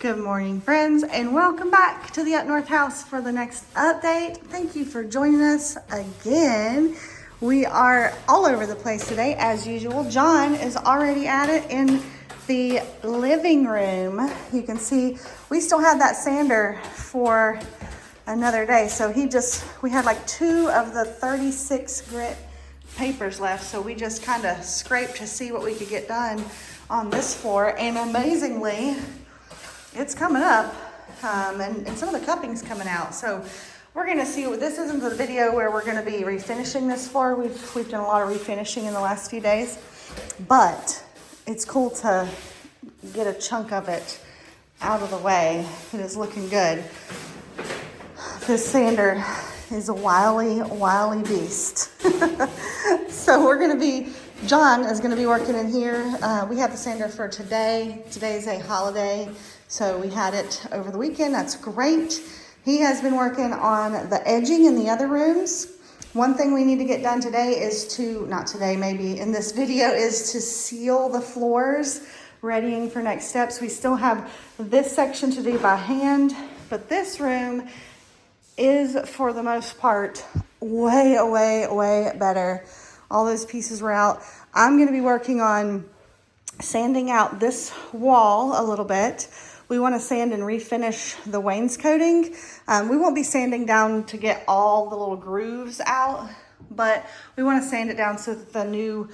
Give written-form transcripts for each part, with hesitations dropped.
Good morning, friends, and welcome back to the Up North house for the next update. Thank you for joining us again. We are all over the place today, as usual. John is already at it in the living room. You can see we still had that sander for another day. So we had like 2 of the 36 grit papers left. So we just kind of scraped to see what we could get done on this floor. And amazingly, it's coming up, and some of the cupping's coming out. So we're gonna see what this isn't the video where we're gonna be refinishing this floor. We've done a lot of refinishing in the last few days, but it's cool to get a chunk of it out of the way. It is looking good. This sander is a wily beast. So John is gonna be working in here. We have the sander for today. Today's a holiday, so we had it over the weekend. That's great. He has been working on the edging in the other rooms. One thing we need to get done today is not today, maybe in this video, is to seal the floors, readying for next steps. We still have this section to do by hand, but this room is, for the most part, way better. All those pieces were out. I'm gonna be working on sanding out this wall a little bit. We want to sand and refinish the wainscoting. We won't be sanding down to get all the little grooves out, but we want to sand it down so that the new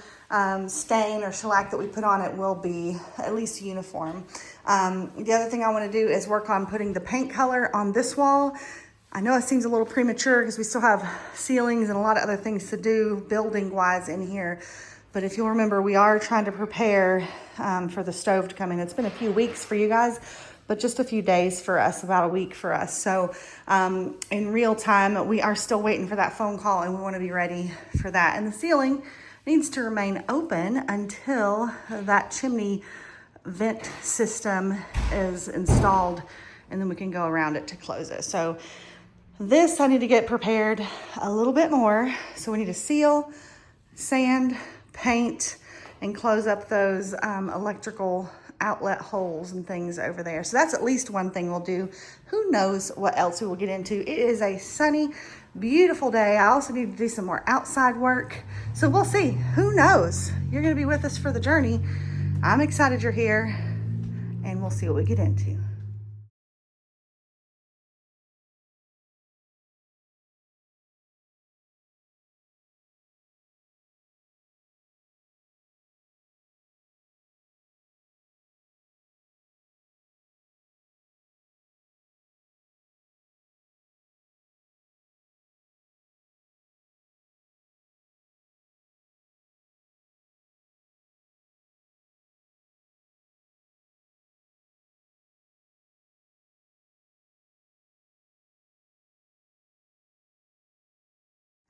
stain or shellac that we put on it will be at least uniform. The other thing I want to do is work on putting the paint color on this wall. I know it seems a little premature because we still have ceilings and a lot of other things to do building-wise in here. But if you'll remember, we are trying to prepare for the stove to come in. It's been a few weeks for you guys, but just a few days for us, about a week for us. So in real time, we are still waiting for that phone call, and we want to be ready for that. And the ceiling needs to remain open until that chimney vent system is installed, and then we can go around it to close it. So this, I need to get prepared a little bit more. So we need to seal, sand, paint, and close up those electrical outlet holes and things over there. So that's at least one thing we'll do. Who knows what else we will get into. It is a sunny, beautiful day. I also need to do some more outside work. So we'll see. Who knows? You're going to be with us for the journey. I'm excited you're here, and we'll see what we get into.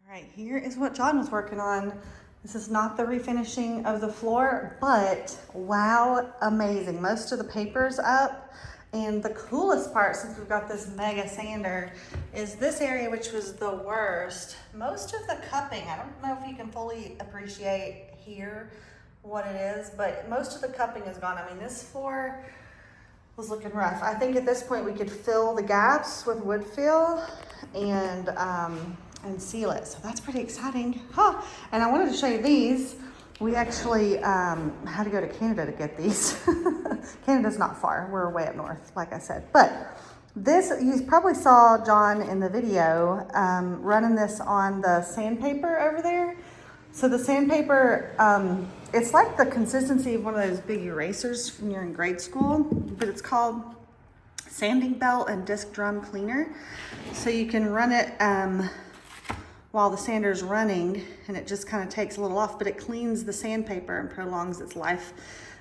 All right, here is what John was working on. This is not the refinishing of the floor, but wow, amazing. Most of the paper's up, and the coolest part, since we've got this mega sander, is this area, which was the worst. Most of the cupping, I don't know if you can fully appreciate here what it is, but most of the cupping is gone. I mean, this floor was looking rough. I think at this point we could fill the gaps with wood fill and seal it. So that's pretty exciting. Huh. And I wanted to show you these. We actually had to go to Canada to get these. Canada's not far. We're way up north, like I said. But this, you probably saw John in the video running this on the sandpaper over there. So the sandpaper, it's like the consistency of one of those big erasers when you're in grade school, but it's called sanding belt and disc drum cleaner. So you can run it while the sander's running, and it just kind of takes a little off, but it cleans the sandpaper and prolongs its life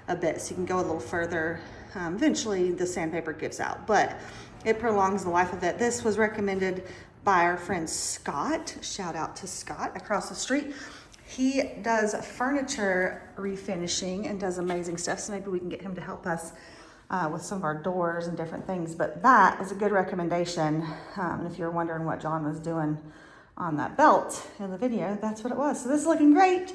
a bit, so you can go a little further. Eventually the sandpaper gives out, but it prolongs the life of it. This was recommended by our friend Scott. Shout out to Scott across the street. He does furniture refinishing and does amazing stuff, so maybe we can get him to help us with some of our doors and different things. But that is a good recommendation. And if you're wondering what John was doing on that belt in the video, that's what it was. So this is looking great.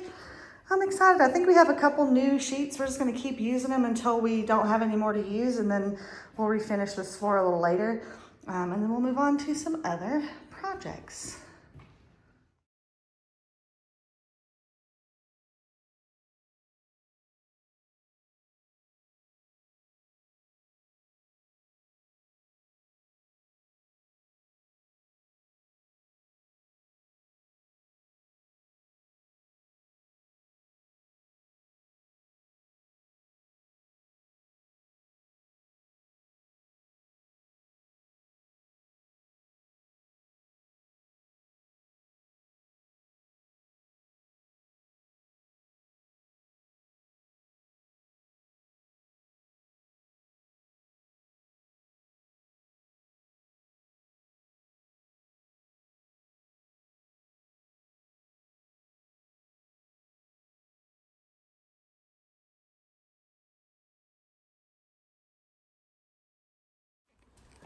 I'm excited. I think we have a couple new sheets. We're just gonna keep using them until we don't have any more to use, and then we'll refinish this floor a little later. And then we'll move on to some other projects.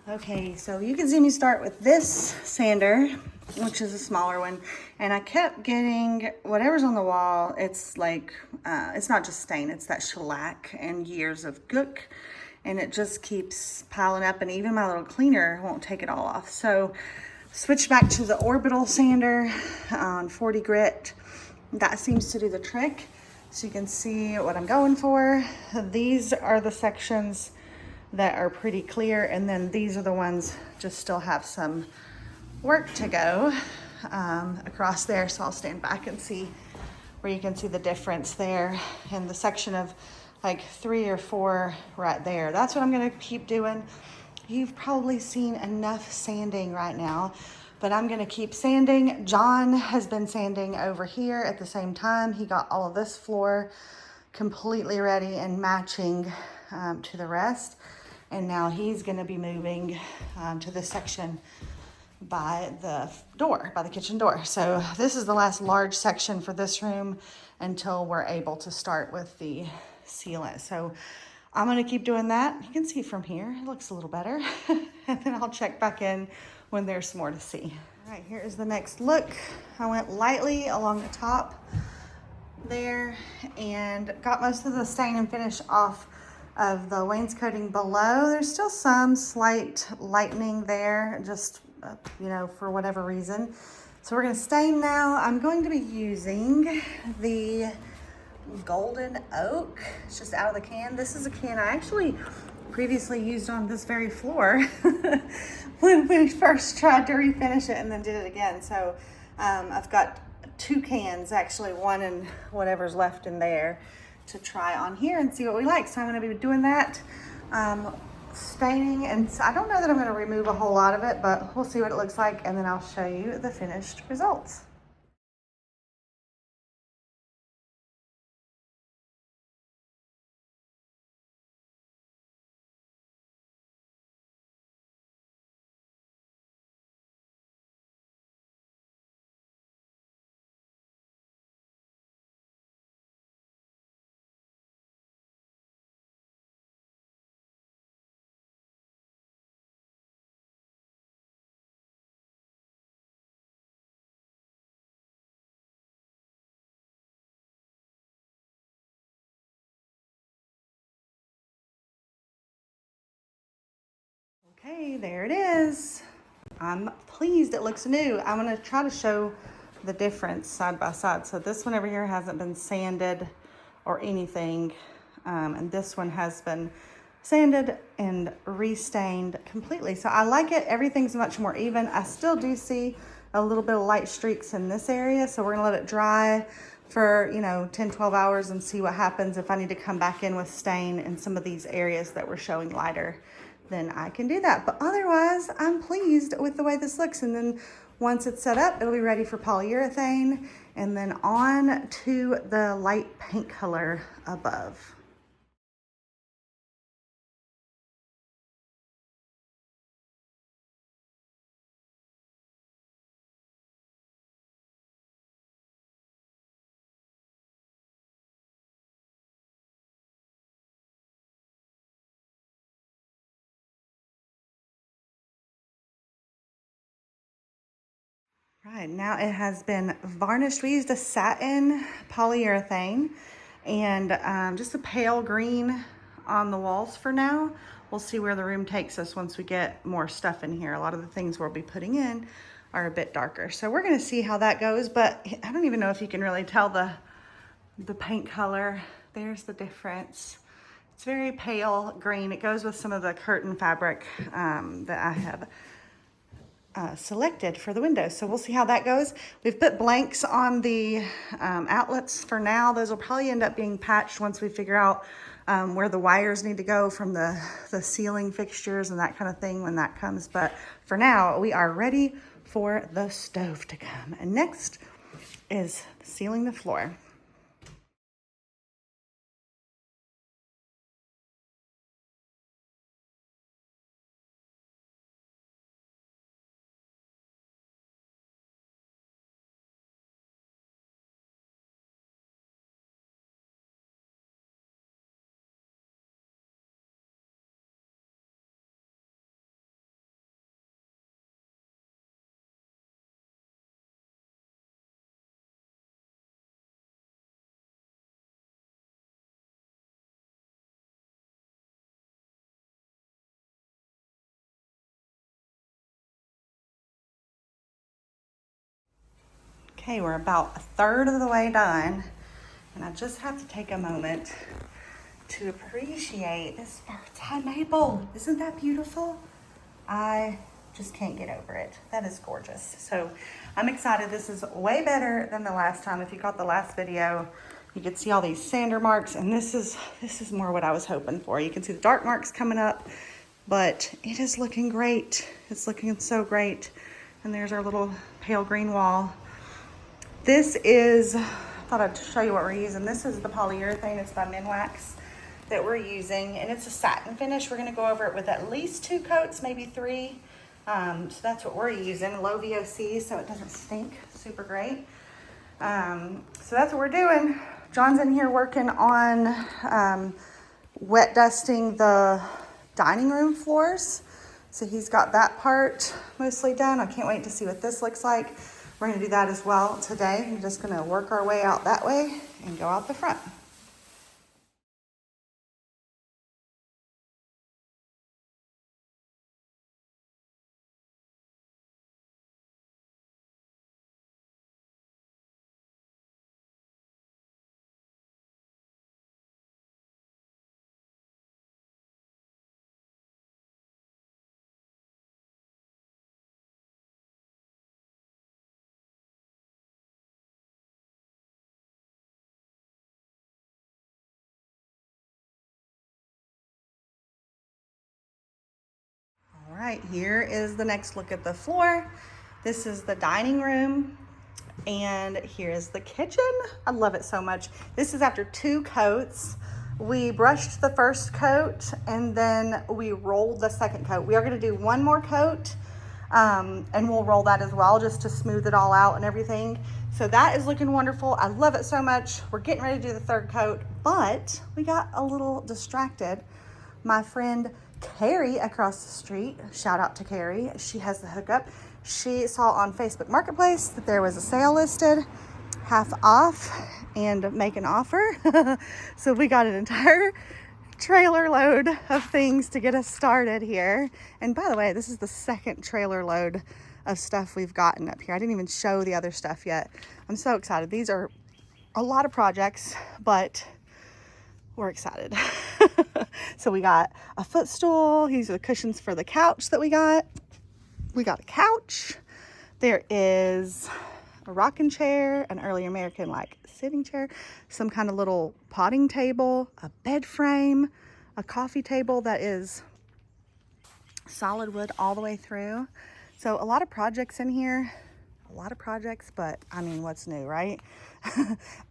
Okay, so you can see me start with this sander, which is a smaller one, and I kept getting whatever's on the wall. It's like, it's not just stain, it's that shellac and years of gook, and it just keeps piling up, and even my little cleaner won't take it all off. So switch back to the orbital sander on 40 grit. That seems to do the trick. So you can see what I'm going for. These are the sections that are pretty clear, and then these are the ones just still have some work to go across there. So I'll stand back and see where you can see the difference there in the section of like 3 or 4 right there. That's what I'm gonna keep doing. You've probably seen enough sanding right now, but I'm gonna keep sanding. John has been sanding over here at the same time. He got all of this floor completely ready and matching to the rest. And now he's gonna be moving to this section by the door, by the kitchen door. So this is the last large section for this room until we're able to start with the sealant. So I'm gonna keep doing that. You can see from here, it looks a little better. And then I'll check back in when there's more to see. All right, here is the next look. I went lightly along the top there and got most of the stain and finish off of the wainscoting below. There's still some slight lightening there, just you know, for whatever reason. So we're gonna stain now. I'm going to be using the golden oak. It's just out of the can. This is a can I actually previously used on this very floor when we first tried to refinish it and then did it again. So I've got 2 cans, actually, one and whatever's left in there, to try on here and see what we like. So I'm gonna be doing that, staining, and I don't know that I'm gonna remove a whole lot of it, but we'll see what it looks like, and then I'll show you the finished results. Okay, there it is. I'm pleased it looks new. I'm gonna try to show the difference side by side. So this one over here hasn't been sanded or anything. And this one has been sanded and restained completely. So I like it. Everything's much more even. I still do see a little bit of light streaks in this area. So we're gonna let it dry for, you know, 10, 12 hours and see what happens. If I need to come back in with stain in some of these areas that we're showing lighter, then I can do that. But otherwise, I'm pleased with the way this looks. And then once it's set up, it'll be ready for polyurethane, and then on to the light paint color above. All right, now it has been varnished. We used a satin polyurethane and just a pale green on the walls for now. We'll see where the room takes us once we get more stuff in here. A lot of the things we'll be putting in are a bit darker. So we're gonna see how that goes, but I don't even know if you can really tell the paint color. There's the difference. It's very pale green. It goes with some of the curtain fabric that I have selected for the windows. So we'll see how that goes. We've put blanks on the outlets for now. Those will probably end up being patched once we figure out where the wires need to go from the ceiling fixtures and that kind of thing when that comes. But for now, we are ready for the stove to come. And next is sealing the floor. Okay, we're about a third of the way done, and I just have to take a moment to appreciate this birthday maple. Isn't that beautiful? I just can't get over it. That is gorgeous. So I'm excited. This is way better than the last time. If you caught the last video, you could see all these sander marks, and this is more what I was hoping for. You can see the dark marks coming up, but it is looking great. It's looking so great. And there's our little pale green wall. This is, I thought I'd show you what we're using. This is the polyurethane. It's by Minwax that we're using, and it's a satin finish. We're gonna go over it with at least 2 coats, maybe 3. So that's what we're using, low VOC, so it doesn't stink. Super great. So that's what we're doing. John's in here working on wet dusting the dining room floors. So he's got that part mostly done. I can't wait to see what this looks like. We're gonna do that as well today. We're just gonna work our way out that way and go out the front. All right, here is the next look at the floor. This is the dining room, and here is the kitchen. I love it so much. This is after 2 coats. We brushed the first coat, and then we rolled the second coat. We are gonna do 1 more coat, and we'll roll that as well, just to smooth it all out and everything. So that is looking wonderful. I love it so much. We're getting ready to do the 3rd coat, but we got a little distracted. My friend Carrie across the street, shout out to Carrie, she has the hookup. She saw on Facebook Marketplace that there was a sale listed, half off and make an offer. So we got an entire trailer load of things to get us started here. And by the way, this is the 2nd trailer load of stuff we've gotten up here. I didn't even show the other stuff yet. I'm so excited. These are a lot of projects, but we're excited. So we got a footstool. These are the cushions for the couch that we got. We got a couch. There is a rocking chair, an early American like sitting chair, some kind of little potting table, a bed frame, a coffee table that is solid wood all the way through. So a lot of projects in here, a lot of projects, but I mean, what's new, right?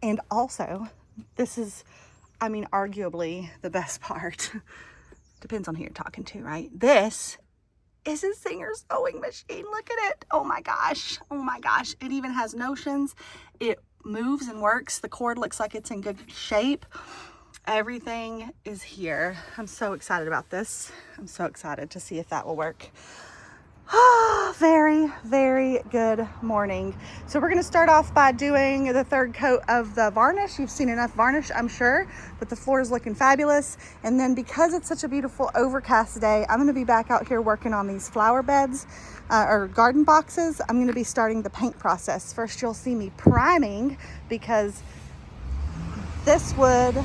And also, this is, I mean, arguably the best part. Depends on who you're talking to, right? This is a Singer sewing machine. Look at it. Oh my gosh. Oh my gosh. It even has notions. It moves and works. The cord looks like it's in good shape. Everything is here. I'm so excited about this. I'm so excited to see if that will work. Very, very good morning. So we're going to start off by doing the third coat of the varnish. You've seen enough varnish, I'm sure, but the floor is looking fabulous. And then because it's such a beautiful overcast day, I'm going to be back out here working on these flower beds or garden boxes. I'm going to be starting the paint process. First, you'll see me priming because this wood,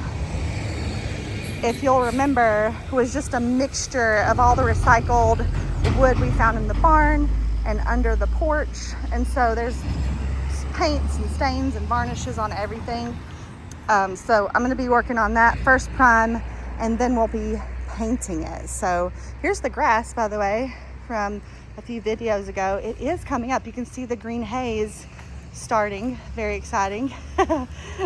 if you'll remember, was just a mixture of all the recycled wood we found in the barn and under the porch. And so there's paints and stains and varnishes on everything. So I'm gonna be working on that first prime, and then we'll be painting it. So here's the grass, by the way, from a few videos ago. It is coming up. You can see the green haze starting. Very exciting.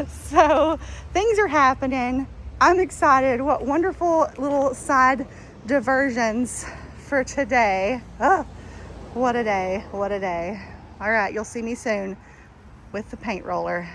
So things are happening. I'm excited. What wonderful little side diversions for today. Oh, what a day, what a day. All right, you'll see me soon with the paint roller.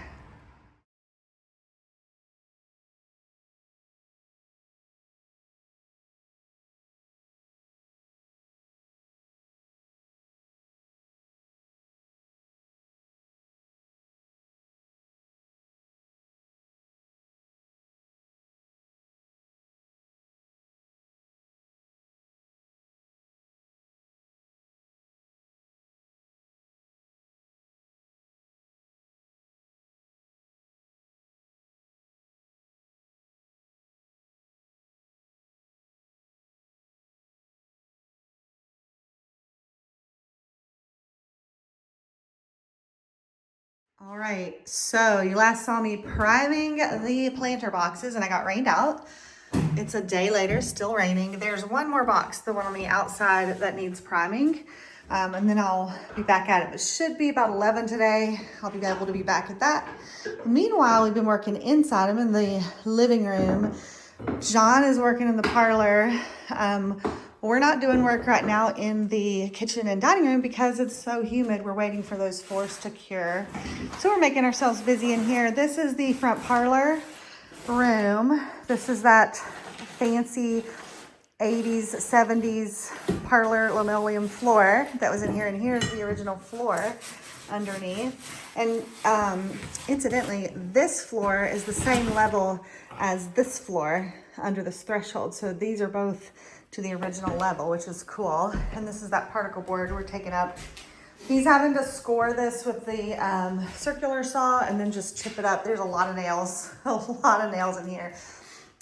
All right, so you last saw me priming the planter boxes and I got rained out. It's a day later, still raining. There's one more box, the one on the outside, that needs priming. And then I'll be back at it. It should be about 11 today. I'll be able to be back at that. Meanwhile, we've been working inside. I'm in the living room. John is working in the parlor. We're not doing work right now in the kitchen and dining room because it's so humid. We're waiting for those floors to cure. So we're making ourselves busy in here. This is the front parlor room. This is that fancy 80s, 70s parlor linoleum floor that was in here. And here's the original floor underneath. And incidentally, this floor is the same level as this floor under this threshold. So these are both to the original level, which is cool. And this is that particle board we're taking up. He's having to score this with the circular saw and then just chip it up. There's a lot of nails, a lot of nails in here.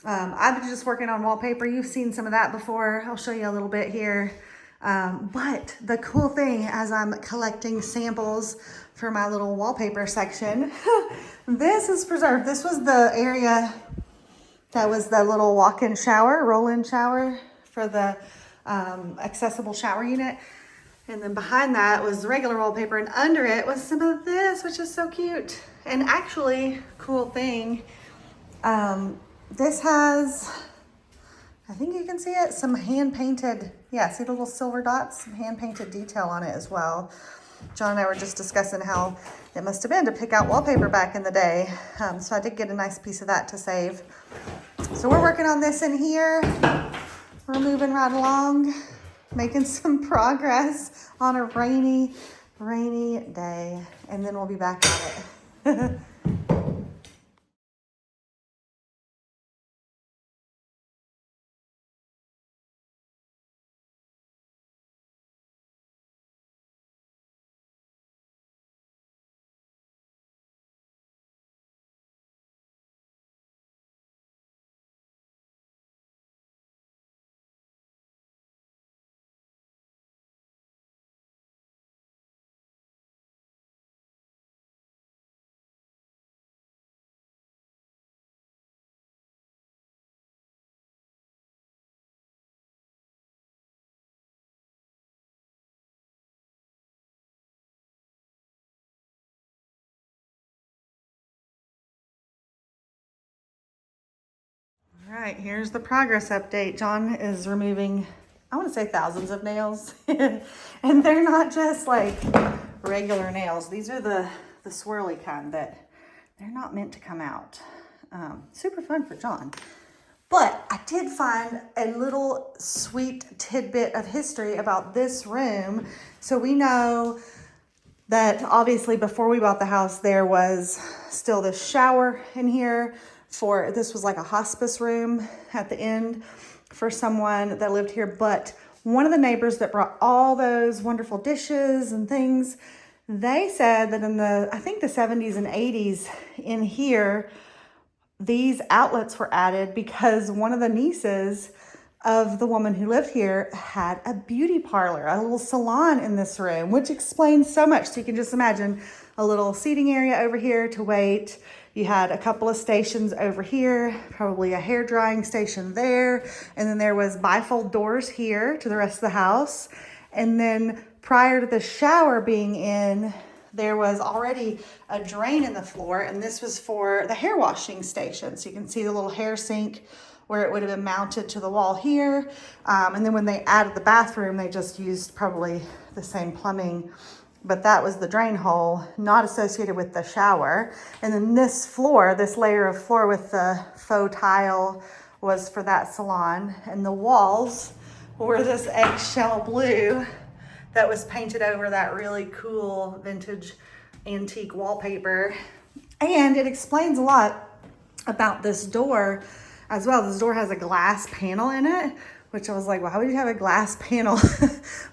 I've been just working on wallpaper. You've seen some of that before. I'll show you a little bit here. But the cool thing, as I'm collecting samples for my little wallpaper section, this is preserved. This was the area that was the little walk-in shower, roll-in shower for the accessible shower unit. And then behind that was the regular wallpaper, and under it was some of this, which is so cute. And actually, cool thing, this has, I think you can see it, some hand-painted, yeah, see the little silver dots? Some hand-painted detail on it as well. John and I were just discussing how it must have been to pick out wallpaper back in the day. So I did get a nice piece of that to save. So we're working on this in here. We're moving right along, making some progress on a rainy, rainy day. And then we'll be back at it. All right, here's the progress update. John is removing, I want to say thousands of nails. And they're not just like regular nails. These are the swirly kind that they're not meant to come out. Super fun for John. But I did find a little sweet tidbit of history about this room. So we know that obviously before we bought the house, there was still this shower in here this was like a hospice room at the end for someone that lived here. But one of the neighbors that brought all those wonderful dishes and things, they said that in I think the 70s and 80s in here, these outlets were added because one of the nieces of the woman who lived here had a beauty parlor, a little salon in this room, which explains so much. So you can just imagine a little seating area over here to wait. You had a couple of stations over here, probably a hair drying station there. And then there was bifold doors here to the rest of the house. And then prior to the shower being in, there was already a drain in the floor, and this was for the hair washing station. So you can see the little hair sink where it would have been mounted to the wall here. And then when they added the bathroom, they just used probably the same plumbing, but that was the drain hole, not associated with the shower. And then this floor, this layer of floor with the faux tile, was for that salon. And the walls were this eggshell blue that was painted over that really cool vintage antique wallpaper. And it explains a lot about this door as well. This door has a glass panel in it, which I was like, why would you have a glass panel?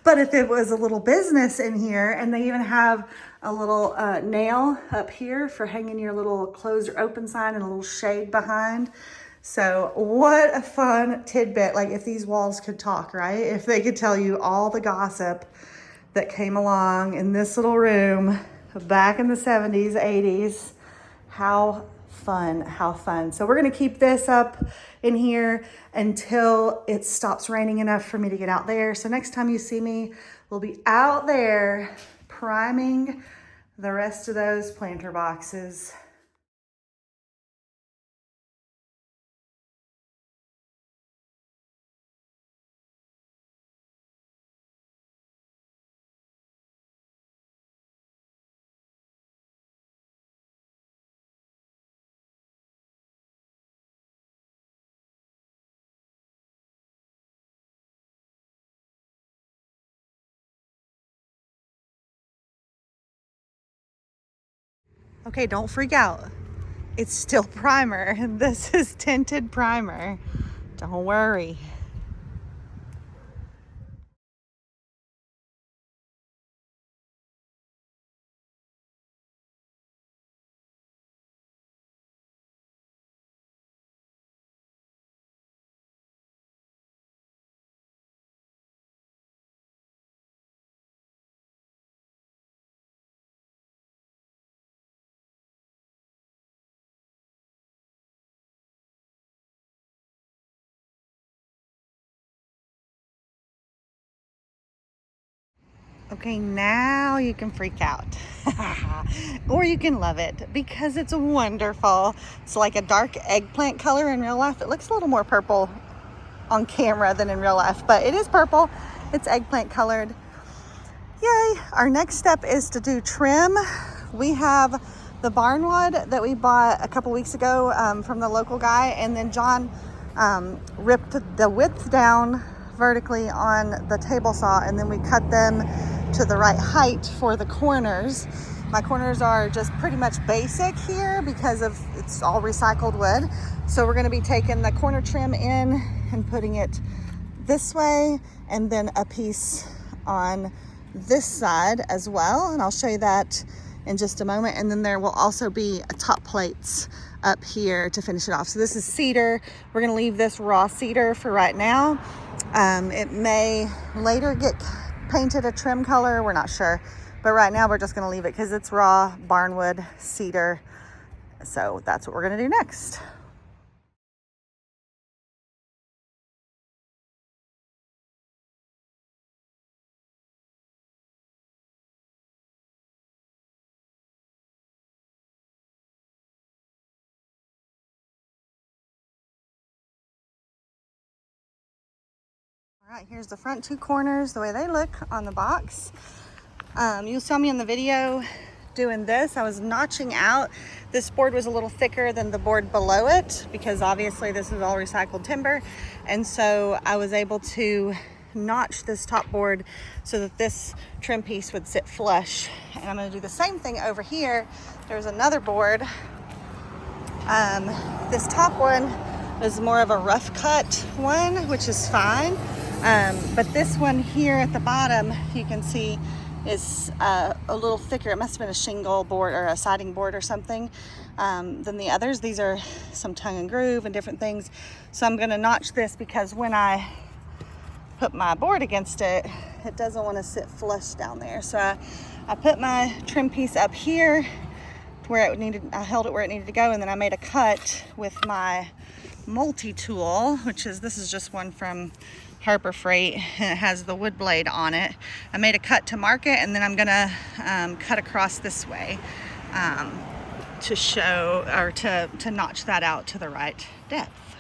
But if it was a little business in here, and they even have a little nail up here for hanging your little closed or open sign and a little shade behind. So what a fun tidbit. Like if these walls could talk, right? If they could tell you all the gossip that came along in this little room back in the 70s, 80s. How fun, how fun. So we're gonna keep this up in here until it stops raining enough for me to get out there. So next time you see me, we'll be out there priming the rest of those planter boxes. Okay, don't freak out. It's still primer. This is tinted primer. Don't worry. Okay, now you can freak out. Or you can love it because it's wonderful. It's like a dark eggplant color in real life. It looks a little more purple on camera than in real life, but it is purple. It's eggplant colored. Yay! Our next step is to do trim. We have the barnwood that we bought a couple weeks ago from the local guy, and then John ripped the width down vertically on the table saw, and then we cut them to the right height for the corners. My corners are just pretty much basic here because of it's all recycled wood. So we're going to be taking the corner trim in and putting it this way, and then a piece on this side as well, and I'll show you that in just a moment. And then there will also be top plates up here to finish it off. So this is cedar. We're going to leave this raw cedar for right now. It may later get painted a trim color, we're not sure, but right now we're just going to leave it because it's raw barnwood cedar. So that's what we're going to do next. All right, here's the front two corners, the way they look on the box. You saw me in the video doing this. I was notching out. This board was a little thicker than the board below it because obviously this is all recycled timber. And so I was able to notch this top board so that this trim piece would sit flush. And I'm going to do the same thing over here. There's another board. This top one is more of a rough cut one, which is fine. But this one here at the bottom, you can see is a little thicker. It must have been a shingle board or a siding board or something than the others. These are some tongue and groove and different things. So I'm going to notch this because when I put my board against it, it doesn't want to sit flush down there. So I put my trim piece up here where it needed. I held it where it needed to go, and then I made a cut with my multi-tool, this is just one from Harbor Freight, and it has the wood blade on it. I made a cut to mark it, and then I'm gonna cut across this way to show, or to notch that out to the right depth.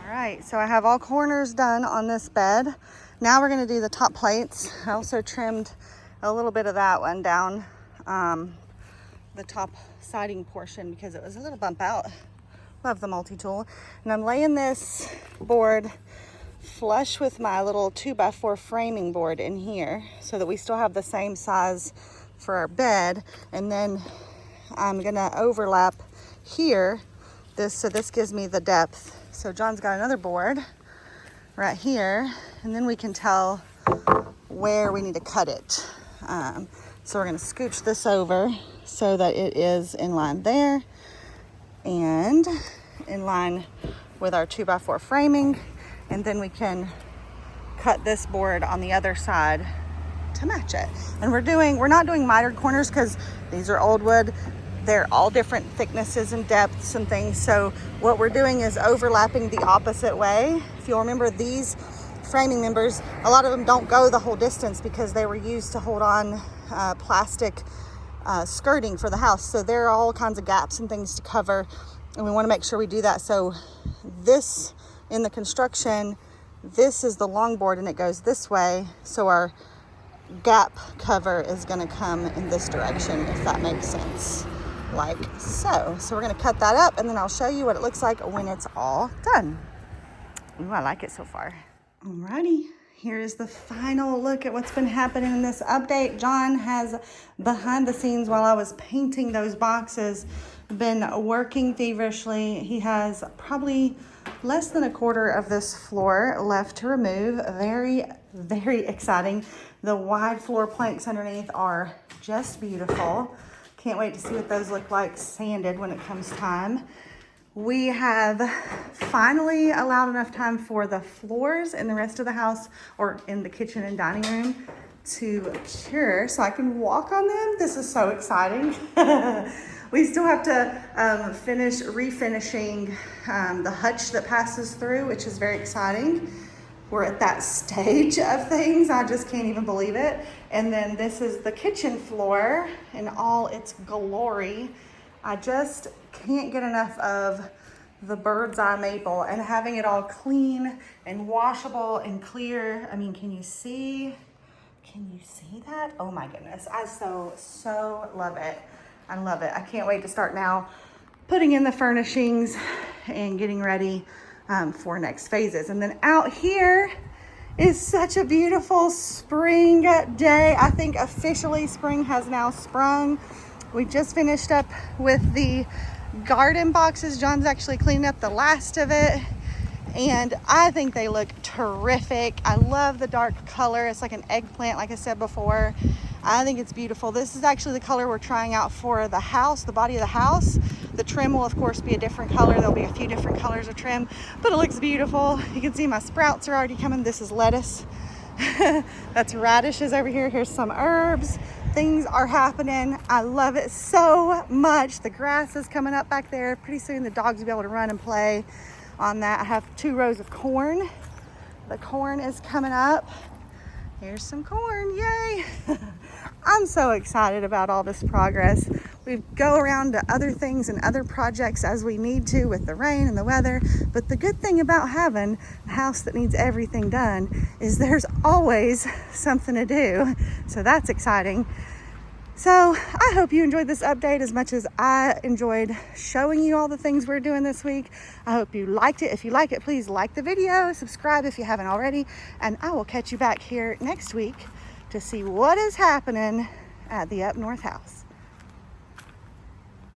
All right, so I have all corners done on this bed. Now we're gonna do the top plates. I also trimmed a little bit of that one down the top siding portion because it was a little bump out. Love the multi-tool. And I'm laying this board flush with my little 2x4 framing board in here so that we still have the same size for our bed. And then I'm gonna overlap here so this gives me the depth. So John's got another board right here, and then we can tell where we need to cut it. So we're gonna scooch this over so that it is in line there and in line with our 2x4 framing, and then we can cut this board on the other side to match it. And we're not doing mitered corners because these are old wood. They're all different thicknesses and depths and things. So what we're doing is overlapping the opposite way. If you'll remember, these framing members, a lot of them don't go the whole distance because they were used to hold on plastic skirting for the house. So there are all kinds of gaps and things to cover, and we want to make sure we do that. So this, in the construction, this is the long board and it goes this way. So our gap cover is going to come in this direction, if that makes sense, like so. So we're going to cut that up, and then I'll show you what it looks like when it's all done. Ooh, I like it so far. Alrighty, here is the final look at what's been happening in this update. John has, behind the scenes while I was painting those boxes, been working feverishly. He has probably less than a quarter of this floor left to remove. Very, very exciting. The wide floor planks underneath are just beautiful. Can't wait to see what those look like sanded when it comes time. We have finally allowed enough time for the floors in the rest of the house, or in the kitchen and dining room, to cure so I can walk on them. This is so exciting. We still have to finish refinishing the hutch that passes through, which is very exciting. We're at that stage of things. I just can't even believe it. And then this is the kitchen floor in all its glory. I just can't get enough of the bird's eye maple and having it all clean and washable and clear. I mean, can you see that? Oh my goodness. I so love it. I love it. I can't wait to start now putting in the furnishings and getting ready for next phases. And then out here is such a beautiful spring day. I think officially spring has now sprung. We just finished up with the garden boxes. John's actually cleaning up the last of it, and I think they look terrific. I love the dark color. It's like an eggplant, like I said before. I think it's beautiful. This is actually the color we're trying out for the house, the body of the house. The trim will of course be a different color. There'll be a few different colors of trim, but it looks beautiful. You can see my sprouts are already coming. This is lettuce. That's radishes over here. Here's some herbs. Things are happening. I love it so much. The grass is coming up back there. Pretty soon the dogs will be able to run and play on that. I have 2 rows of corn. The corn is coming up. Here's some corn, yay. I'm so excited about all this progress. We go around to other things and other projects as we need to with the rain and the weather. But the good thing about having a house that needs everything done is there's always something to do. So that's exciting. So I hope you enjoyed this update as much as I enjoyed showing you all the things we're doing this week. I hope you liked it. If you like it, please like the video, subscribe if you haven't already, and I will catch you back here next week to see what is happening at the Up North house.